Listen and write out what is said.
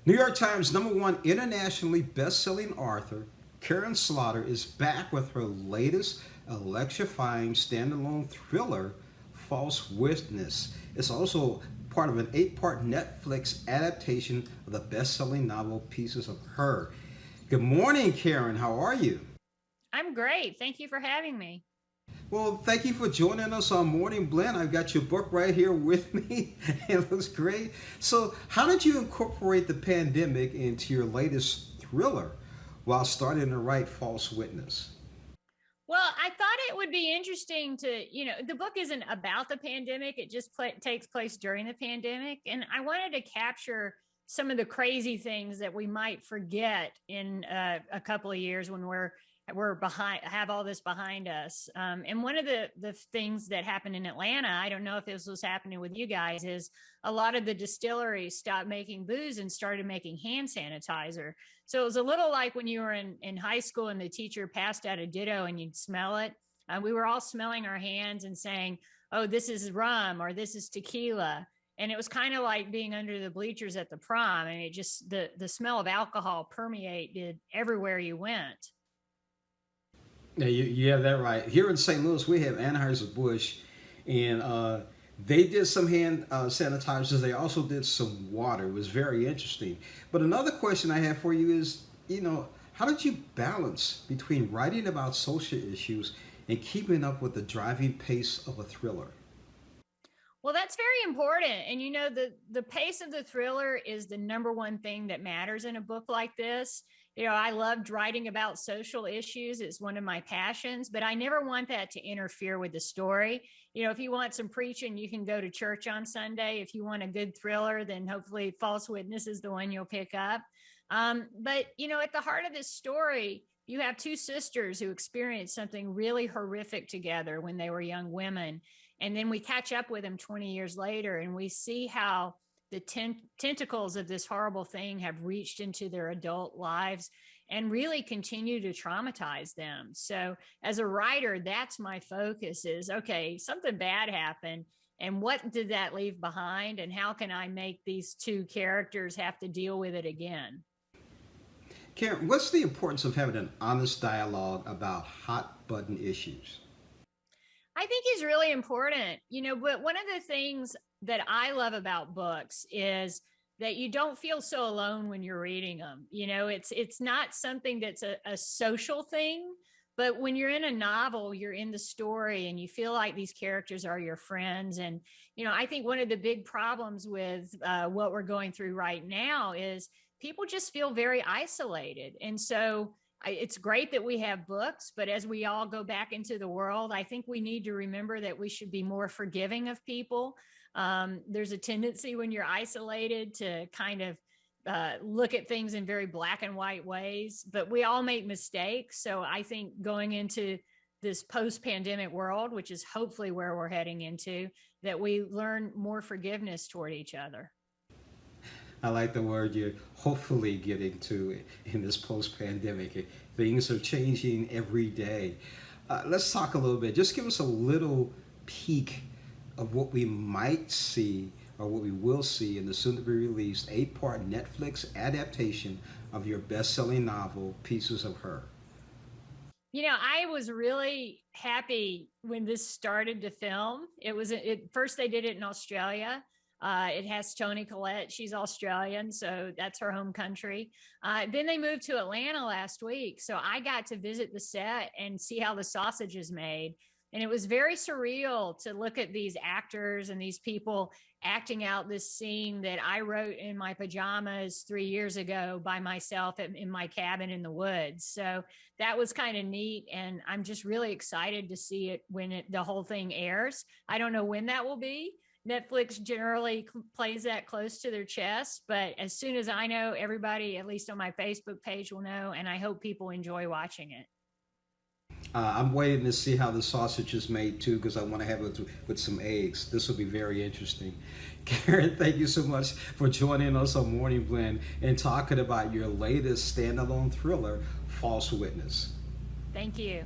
New York Times #1 internationally best-selling author Karin Slaughter is back with her latest electrifying standalone thriller, False Witness. It's also part of an 8-part Netflix adaptation of the best-selling novel Pieces of Her. Good morning, Karin. How are you? I'm great. Thank you for having me. Well, thank you for joining us on Morning Blend. I've got your book right here with me. It looks great. So, how did you incorporate the pandemic into your latest thriller while starting to write False Witness? Well, I thought it would be interesting the book isn't about the pandemic, it just takes place during the pandemic. And I wanted to capture some of the crazy things that we might forget in a couple of years when we're behind, have all this behind us. And one of the things that happened in Atlanta, I don't know if this was happening with you guys, is a lot of the distilleries stopped making booze and started making hand sanitizer. So it was a little like when you were in high school and the teacher passed out a Ditto and you'd smell it. We were all smelling our hands and saying, oh, this is rum or this is tequila. And it was kind of like being under the bleachers at the prom. I mean, it just, the smell of alcohol permeated everywhere you went. Yeah, you have that right. Here in St. Louis, we have Anheuser-Busch, and they did some hand sanitizers. They also did some water. It was very interesting. But another question I have for you is, how did you balance between writing about social issues and keeping up with the driving pace of a thriller? Well, that's very important. And the pace of the thriller is the number one thing that matters in a book like this. I loved writing about social issues. It's one of my passions, but I never want that to interfere with the story. If you want some preaching, you can go to church on Sunday. If you want a good thriller, then hopefully False Witness is the one you'll pick up. But at the heart of this story, you have two sisters who experienced something really horrific together when they were young women. And then we catch up with them 20 years later and we see how the tentacles of this horrible thing have reached into their adult lives and really continue to traumatize them. So as a writer, that's my focus is, okay, something bad happened. And what did that leave behind? And how can I make these two characters have to deal with it again? Karen, what's the importance of having an honest dialogue about hot button issues? I think is really important, but one of the things that I love about books is that you don't feel so alone when you're reading them. It's not something that's a social thing, but when you're in a novel, you're in the story and you feel like these characters are your friends. And, I think one of the big problems with what we're going through right now is people just feel very isolated. And so it's great that we have books, but as we all go back into the world, I think we need to remember that we should be more forgiving of people. There's a tendency when you're isolated to kind of look at things in very black and white ways, but we all make mistakes. So I think going into this post-pandemic world, which is hopefully where we're heading into, that we learn more forgiveness toward each other. I like the word you're hopefully getting to in this post pandemic. Things are changing every day. Let's talk a little bit. Just give us a little peek of what we might see or what we will see in the soon to be released 8-part Netflix adaptation of your best selling novel, Pieces of Her. I was really happy when this started to film. First they did it in Australia. It has Toni Collette. She's Australian, so that's her home country. Then they moved to Atlanta last week. So I got to visit the set and see how the sausage is made. And it was very surreal to look at these actors and these people acting out this scene that I wrote in my pajamas 3 years ago by myself in my cabin in the woods. So that was kind of neat. And I'm just really excited to see it when the whole thing airs. I don't know when that will be. Netflix generally plays that close to their chest, but as soon as I know, everybody, at least on my Facebook page, will know, and I hope people enjoy watching it. I'm waiting to see how the sausage is made too because I want to have it with some eggs. This will be very interesting. Karen, thank you so much for joining us on Morning Blend and talking about your latest standalone thriller, False Witness. Thank you.